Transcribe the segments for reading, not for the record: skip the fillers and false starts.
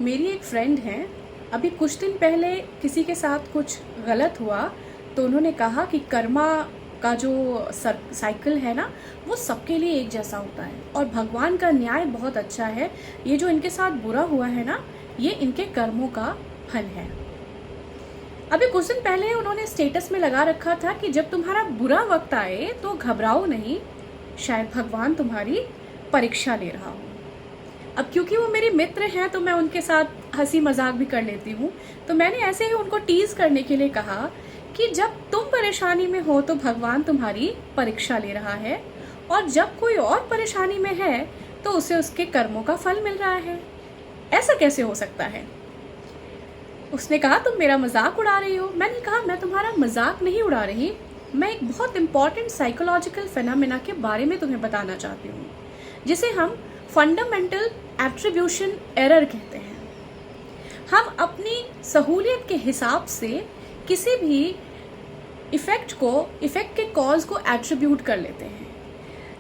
मेरी एक फ्रेंड है, अभी कुछ दिन पहले किसी के साथ कुछ गलत हुआ तो उन्होंने कहा कि कर्मा का जो साइकिल है ना, वो सबके लिए एक जैसा होता है और भगवान का न्याय बहुत अच्छा है। ये जो इनके साथ बुरा हुआ है ना, ये इनके कर्मों का फल है। अभी कुछ दिन पहले उन्होंने स्टेटस में लगा रखा था कि जब तुम्हारा बुरा वक्त आए तो घबराओ नहीं, शायद भगवान तुम्हारी परीक्षा ले रहा हो। अब क्योंकि वो मेरे मित्र हैं तो मैं उनके साथ हंसी मजाक भी कर लेती हूँ, तो मैंने ऐसे ही उनको टीज करने के लिए कहा कि जब तुम परेशानी में हो तो भगवान तुम्हारी परीक्षा ले रहा है, और जब कोई और परेशानी में है तो उसे उसके कर्मों का फल मिल रहा है। ऐसा कैसे हो सकता है? उसने कहा तुम मेरा मजाक उड़ा रही हो। मैंने कहा मैं तुम्हारा मजाक नहीं उड़ा रही, मैं एक बहुत इंपॉर्टेंट साइकोलॉजिकल फेनोमेना के बारे में तुम्हें बताना चाहती हूँ, जिसे हम फंडामेंटल एट्रीब्यूशन एरर कहते हैं। हम अपनी सहूलियत के हिसाब से किसी भी इफेक्ट के कॉज को एट्रीब्यूट कर लेते हैं।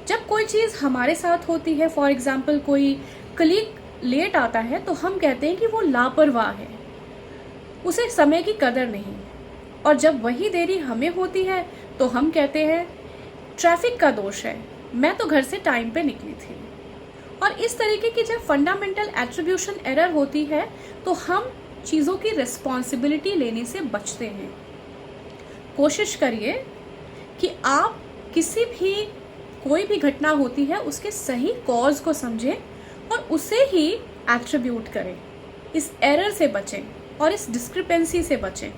जब कोई चीज़ हमारे साथ होती है, फॉर एग्जाम्पल कोई कलीग लेट आता है तो हम कहते हैं कि वो लापरवाह है, उसे समय की कदर नहीं। और जब वही देरी हमें होती है तो हम कहते हैं ट्रैफिक का दोष है, मैं तो घर से टाइम पे निकली थी। और इस तरीके की जब फंडामेंटल एट्रीब्यूशन एरर होती है तो हम चीज़ों की रिस्पॉन्सिबिलिटी लेने से बचते हैं। कोशिश करिए कि आप कोई भी घटना होती है उसके सही कॉज को समझें और उसे ही एट्रीब्यूट करें। इस एरर से बचें और इस डिस्क्रिपेंसी से बचें।